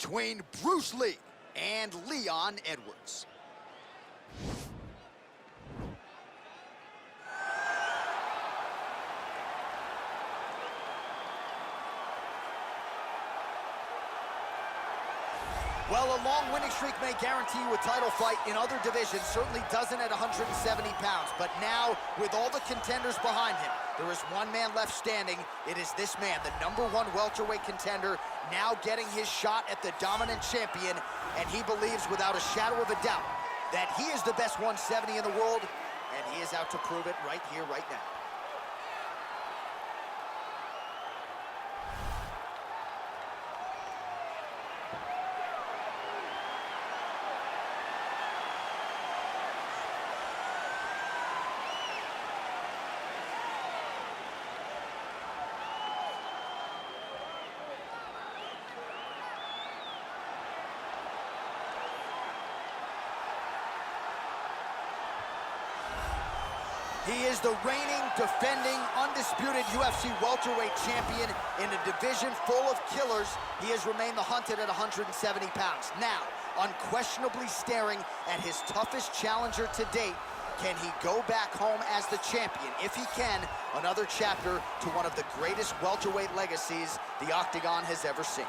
between Bruce Lee and Leon Edwards. Well, a long winning streak may guarantee you a title fight in other divisions, certainly doesn't at 170 pounds. But now, with all the contenders behind him, there is one man left standing. It is this man, the #1 welterweight contender, now getting his shot at the dominant champion. And he believes without a shadow of a doubt that he is the best 170 in the world, and he is out to prove it right here, right now. He is the reigning, defending, undisputed UFC welterweight champion in a division full of killers. He has remained the hunted at 170 pounds. Now, unquestionably staring at his toughest challenger to date. Can he go back home as the champion? If he can, another chapter to one of the greatest welterweight legacies the Octagon has ever seen.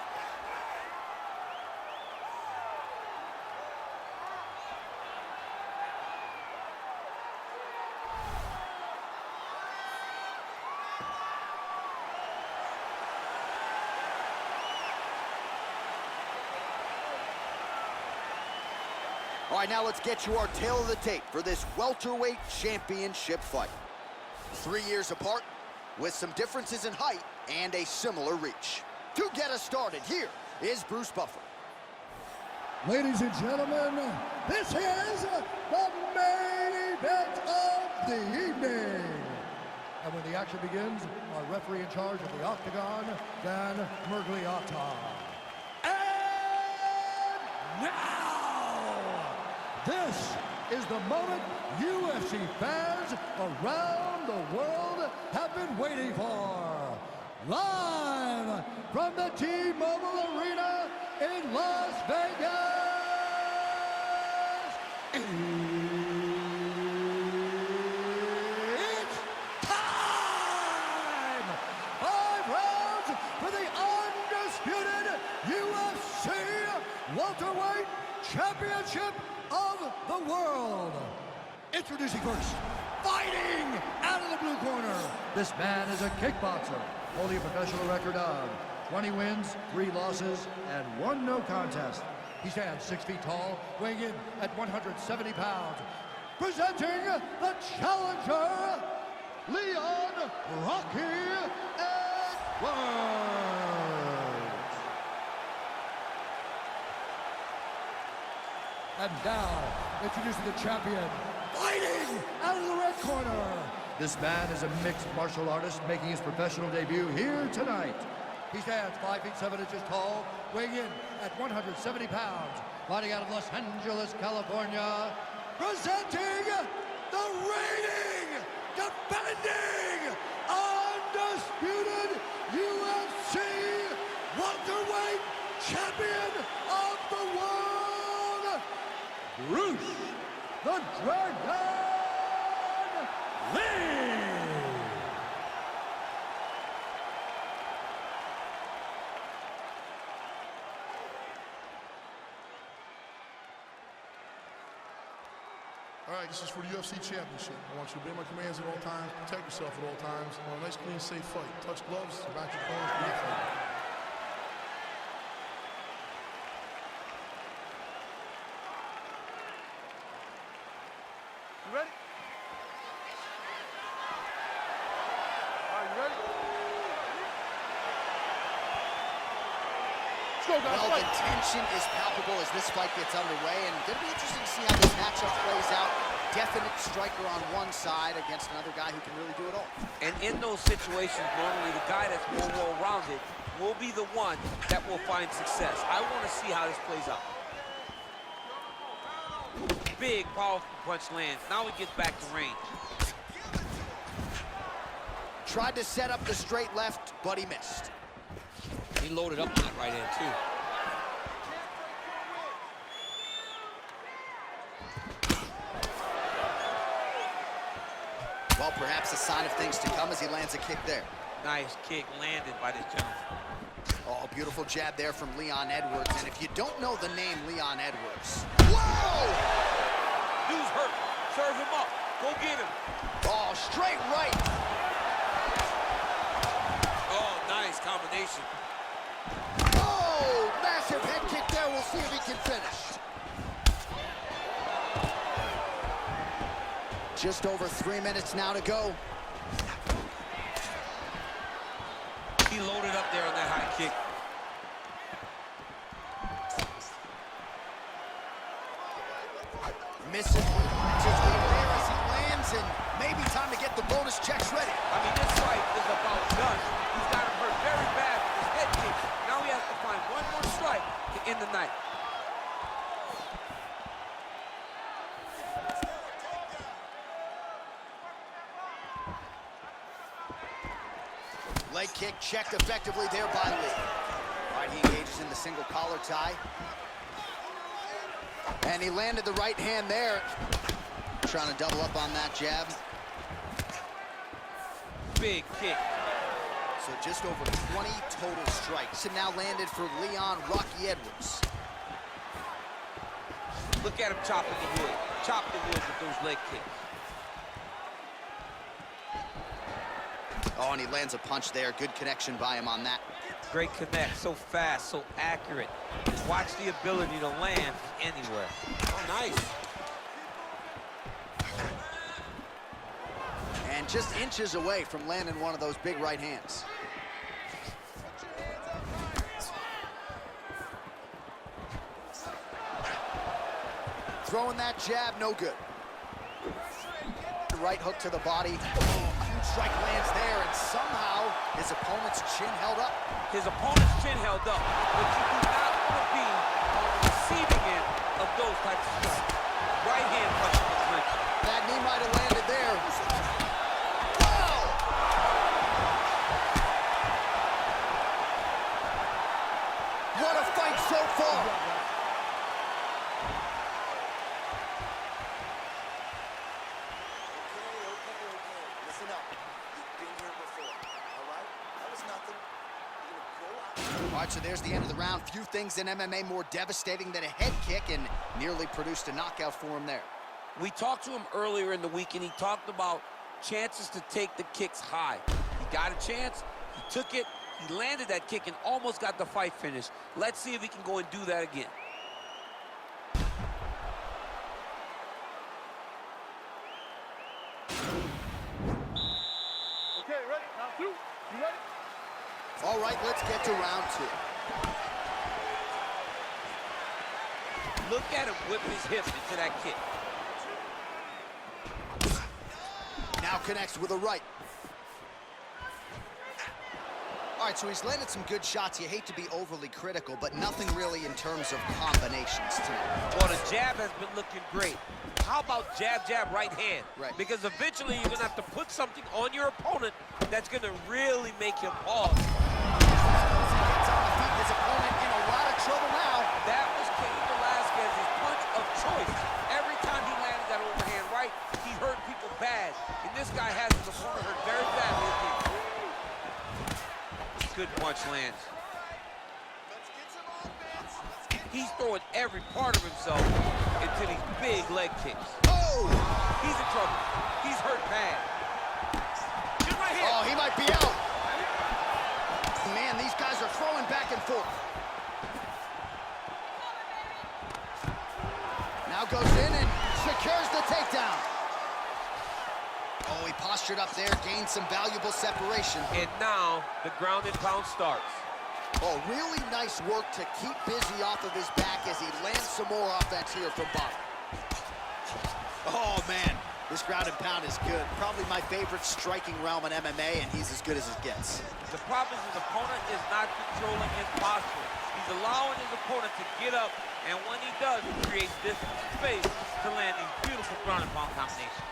All right, now let's get you our tale of the tape for this welterweight championship fight. 3 years apart, with some differences in height and a similar reach. To get us started, here is Bruce Buffer. Ladies and gentlemen, this is the main event of the evening. And when the action begins, our referee in charge of the Octagon, Dan Mergliotta. And now, this is the moment UFC fans around the world have been waiting for. Live from the T-Mobile Arena in Las Vegas, it's time! 5 rounds for the undisputed UFC welterweight championship of the world. Introducing first, fighting out of the blue corner. This man is a kickboxer, holding a professional record of 20 wins, 3 losses, and 1 no contest. He stands 6 feet tall, weighing in at 170 pounds. Presenting the challenger, Leon Rocky Edwards. And now, introducing the champion, fighting out of the red corner. This man is a mixed martial artist making his professional debut here tonight. He stands 5 feet 7 inches tall, weighing in at 170 pounds. Fighting out of Los Angeles, California, presenting the reigning, defending, undisputed UFC welterweight champion of the world, Bruce the Dragon Lee! All right, this is for the UFC Championship. I want you to obey my commands at all times, protect yourself at all times. I want a nice, clean, safe fight. Touch gloves, back your corners, be a fighter. You ready? All right, you ready? Let's go, guys. Well, the tension is palpable as this fight gets underway, and going to be interesting to see how this matchup plays out. Definite striker on one side against another guy who can really do it all. And in those situations, normally the guy that's more well-rounded will be the one that will find success. I want to see how this plays out. Big, powerful punch lands. Now he gets back to range. Tried to set up the straight left, but he missed. He loaded up on that right hand, too. Well, perhaps a sign of things to come as he lands a kick there. Nice kick landed by this gentleman. Oh, beautiful jab there from Leon Edwards. And if you don't know the name Leon Edwards... Whoa! Dude's hurt. Serve him up. Go get him. Oh, straight right. Oh, nice combination. Oh, massive head kick there. We'll see if he can finish. Just over 3 minutes now to go. He loaded up there on that high kick. Misses there as he lands, and maybe time to get the bonus checks ready. I mean, this fight is about done. He's got him hurt very bad with his head kick. Now he has to find one more strike to end the night. Leg kick checked effectively there by Lee. All right, he engages in the single collar tie. And he landed the right hand there. Trying to double up on that jab. Big kick. So just over 20 total strikes. And now landed for Leon Rocky Edwards. Look at him chopping the wood. Chop the wood with those leg kicks. Oh, and he lands a punch there. Good connection by him on that. Great connect, so fast, so accurate. Watch the ability to land anywhere. Oh, nice. And just inches away from landing one of those big right hands. Throwing that jab, no good. Right hook to the body. Huge strike lands there, and somehow his opponent's chin held up. His opponent's chin held up, but you do not want to be on the receiving end of those types of strikes. Right hand punch to the clinch. That knee might have landed there. Wow! What a fight so far! All right, so there's the end of the round. Few things in MMA more devastating than a head kick, and nearly produced a knockout for him there. We talked to him earlier in the week, and he talked about chances to take the kicks high. He got a chance, he took it, he landed that kick, and almost got the fight finished. Let's see if he can go and do that again. Okay, ready? Round two. You ready? All right, let's get to round two. Look at him whip his hips into that kick. Now connects with a right. All right, so he's landed some good shots. You hate to be overly critical, but nothing really in terms of combinations tonight. Well, the jab has been looking great. How about jab, jab, right hand? Right. Because eventually you're going to have to put something on your opponent that's going to really make him pause. Gets on the feet, his opponent in a lot of trouble now. That was Cain Velasquez's punch of choice. Every time he landed that overhand right, he hurt people bad. And this guy has his opponent hurt very badly again. Good punch lands. He's throwing every part of himself into these big leg kicks. Oh! He's in trouble. He's hurt bad. Good right hand. Oh, he might be out. Man, these guys are throwing back and forth. Now goes in and secures the takedown. Oh, he postured up there, gained some valuable separation. And now the ground and pound starts. Oh, really nice work to keep busy off of his back as he lands some more offense here from bottom. Oh, man, this ground and pound is good. Probably my favorite striking realm in MMA, and he's as good as it gets. The problem is his opponent is not controlling his posture. He's allowing his opponent to get up, and when he does, he creates distance and space to land these beautiful ground and pound combinations.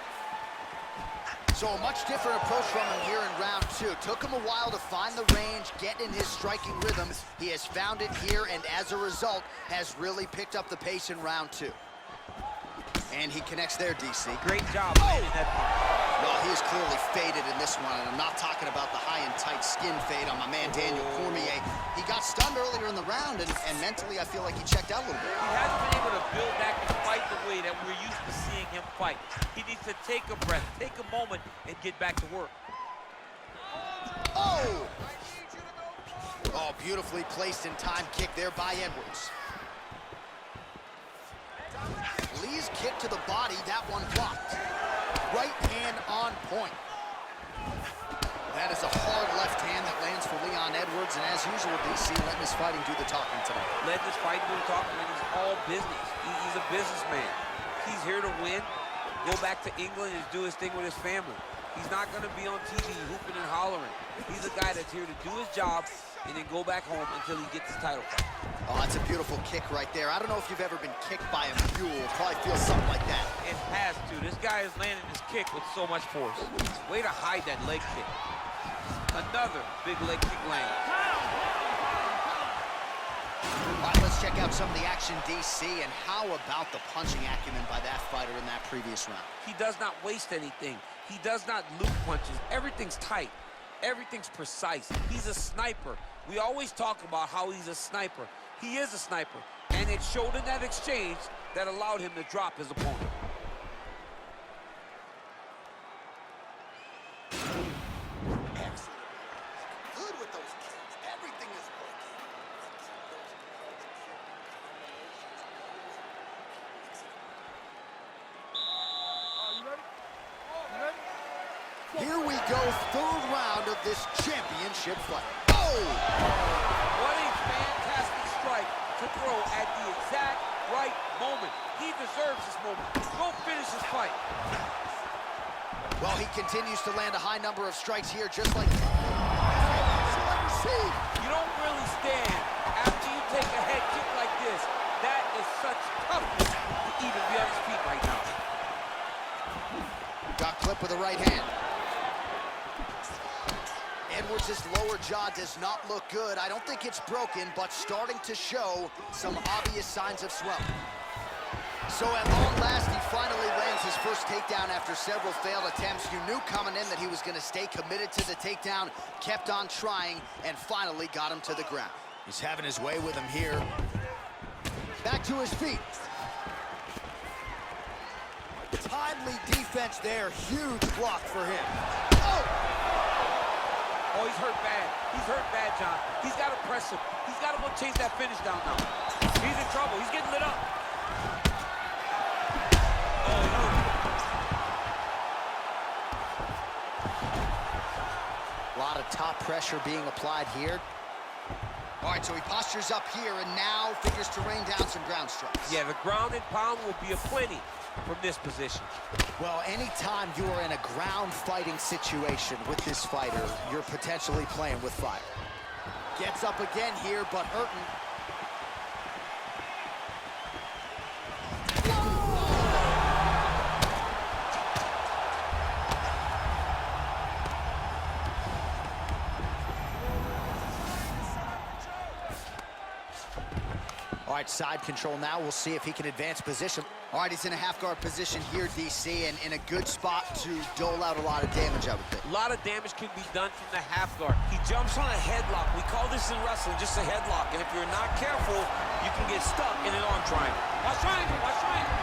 So a much different approach from him here in round two. Took him a while to find the range, get in his striking rhythm. He has found it here, and as a result, has really picked up the pace in round two. And he connects there, DC. Great job landing that punch. Well, he is clearly faded in this one, and I'm not talking about the high and tight skin fade on my man Daniel Cormier. He got stunned earlier in the round, and mentally I feel like he checked out a little bit. He hasn't been able to build back and fight the way that we're used to seeing him fight. He needs to take a breath, take a moment, and get back to work. Oh! Oh, beautifully placed in time kick there by Edwards. Lee's kick to the body, that one blocked. Right hand on point. That is a hard left hand that lands for Leon Edwards, and as usual, DC letting his fighting do the talking tonight. Letting his fighting do the talking, and he's all business. He's a businessman. He's here to win, go back to England and do his thing with his family. He's not going to be on TV hooping and hollering. He's a guy that's here to do his job and then go back home until he gets his title fight. Oh, that's a beautiful kick right there. I don't know if you've ever been kicked by a mule. It probably feels something like that. It has to. This guy is landing his kick with so much force. Way to hide that leg kick. Another big leg kick land. All right, let's check out some of the action, DC, and how about the punching acumen by that fighter in that previous round? He does not waste anything. He does not loop punches. Everything's tight. Everything's precise. He's a sniper. We always talk about how he's a sniper. He is a sniper, and it showed in that exchange that allowed him to drop his opponent. Excellent. Good with those kicks. Everything is working. Here we go, third round of this championship fight. Oh! What a fantastic strike to throw at the exact right moment. He deserves this moment. Go finish his fight. Well, he continues to land a high number of strikes here, just like... You don't really stand after you take a head kick like this. That is such toughness to even be on his feet right now. Got clipped with the right hand. Edwards' lower jaw does not look good. I don't think it's broken, but starting to show some obvious signs of swelling. So at long last, he finally lands his first takedown after several failed attempts. You knew coming in that he was going to stay committed to the takedown, kept on trying, and finally got him to the ground. He's having his way with him here. Back to his feet. Timely defense there. Huge block for him. Oh! Oh, he's hurt bad. He's hurt bad, John. He's got to press him. He's got to go chase that finish down now. He's in trouble. He's getting lit up. A lot of top pressure being applied here. All right, so he postures up here and now figures to rain down some ground strikes. Yeah, the ground and pound will be aplenty from this position. Well, anytime you are in a ground fighting situation with this fighter, you're potentially playing with fire. Gets up again here, but hurting. All right, side control now. We'll see if he can advance position. All right, he's in a half-guard position here, DC, and in a good spot to dole out a lot of damage, I would think. A lot of damage can be done from the half guard. He jumps on a headlock. We call this in wrestling just a headlock, and if you're not careful, you can get stuck in an arm triangle. Watch triangle, watch triangle.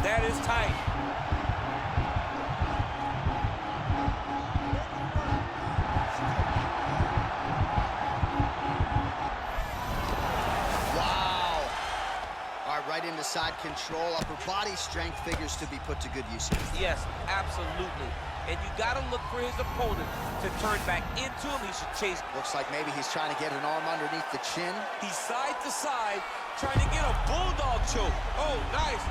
That is tight. Right into side control. Upper body strength figures to be put to good use here. Yes, absolutely. And you got to look for his opponent to turn back into him. He should chase. Looks like maybe he's trying to get an arm underneath the chin. He's side to side, trying to get a bulldog choke. Oh, nice.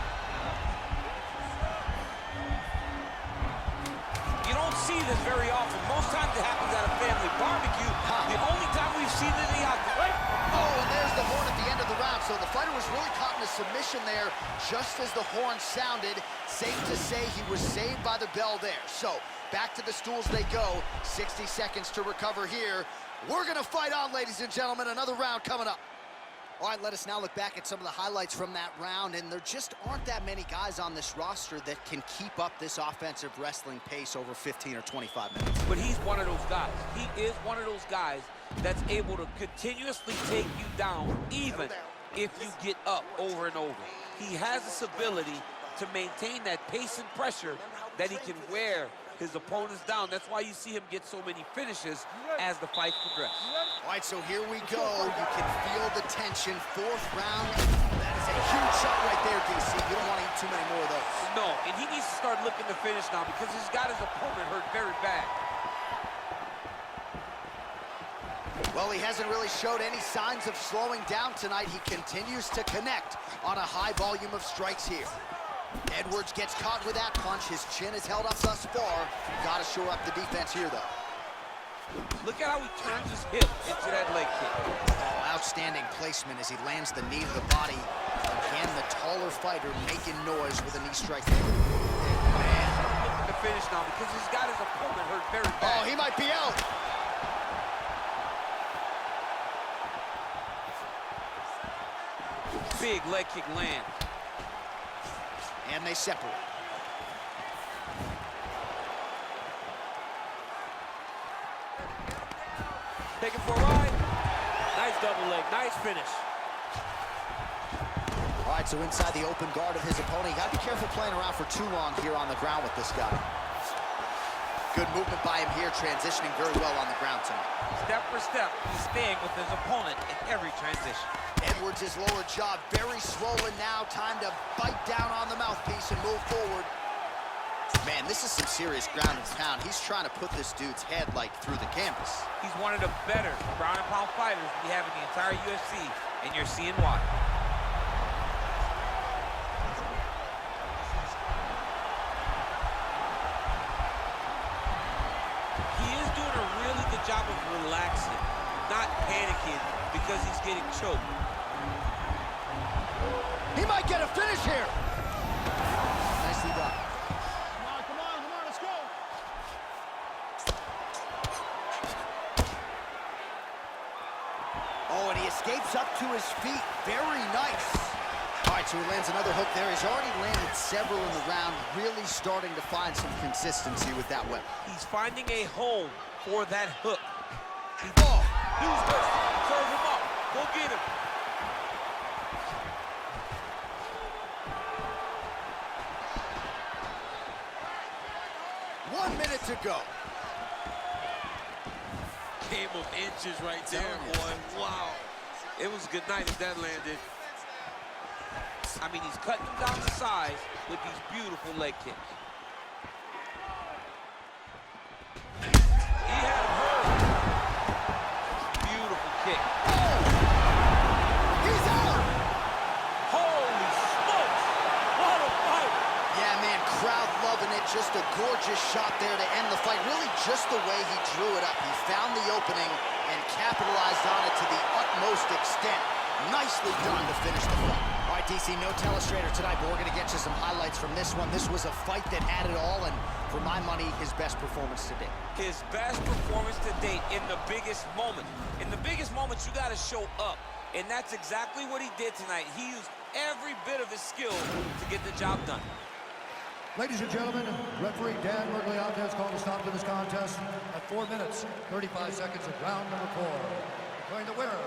You don't see this very often. Most times it happens at a family barbecue. The only time we've seen it in the octagon. Oh, and there's the horn at the end of the round. so the fighter was really caught in a submission there just as the horn sounded. Safe to say he was saved by the bell there. So, back to the stools they go. 60 seconds to recover here. We're gonna fight on, ladies and gentlemen. Another round coming up. All right, let us now look back at some of the highlights from that round, and there just aren't that many guys on this roster that can keep up this offensive wrestling pace over 15 or 25 minutes. But he's one of those guys. He is one of those guys that's able to continuously take you down, even if you get up over and over. He has this ability to maintain that pace and pressure that he can wear his opponents down. That's why you see him get so many finishes as the fight progresses. All right, so here we go. You can feel the tension. Fourth round. That is a huge shot right there, DC. You don't want to eat too many more of those. No, and he needs to start looking to finish now because he's got his opponent hurt very bad. Well, he hasn't really showed any signs of slowing down tonight. He continues to connect on a high volume of strikes here. Edwards gets caught with that punch. His chin is held up thus far. Got to shore up the defense here, though. Look at how he turns his hip into that leg kick. Oh, outstanding placement as he lands the knee to the body. Again, the taller fighter making noise with a knee strike there. Man, looking to finish now because he's got his opponent hurt very bad. Oh, he might be out. Big leg kick land. And they separate. Taking for a ride. Nice double leg, nice finish. All right, so inside the open guard of his opponent. You gotta be careful playing around for too long here on the ground with this guy. Good movement by him here, transitioning very well on the ground tonight. Step for step, he's staying with his opponent in every transition. Edwards' lower jaw very swollen now. Time to bite down on the mouthpiece and move forward. Man, this is some serious ground and pound. He's trying to put this dude's head, like, through the canvas. He's one of the better ground and pound fighters we have in the entire UFC, and you're seeing why. He is doing a really good job of relaxing, not panicking because he's getting choked. He might get a finish here. Nicely done. Come on, let's go. Oh, and he escapes up to his feet. Very nice. All right, so he lands another hook there. He's already landed several in the round, really starting to find some consistency with that weapon. He's finding a home for that hook. Use this. Serve him up. Go get him. One minute to go. Game of inches right there, boy. Wow. It was a good night if that landed. I mean, he's cutting him down to size with these beautiful leg kicks. He had him hurt. Beautiful kick. He's out. Holy smokes. What a fight. Yeah, man, crowd loving it. Just a gorgeous shot there to end the fight. Really just the way he drew it up. He found the opening and capitalized on it to the utmost extent. Nicely done to finish the fight. All right, DC, no telestrator tonight, but we're going to get you some highlights from this one. This was a fight that had it all, and for my money, his best performance to date. His best performance to date in the biggest moment. In the biggest moments, you got to show up. And that's exactly what he did tonight. He used every bit of his skill to get the job done. Ladies and gentlemen, referee Dan Mergliante has called a stop to this contest at 4 minutes, 35 seconds of round number 4. Declaring the winner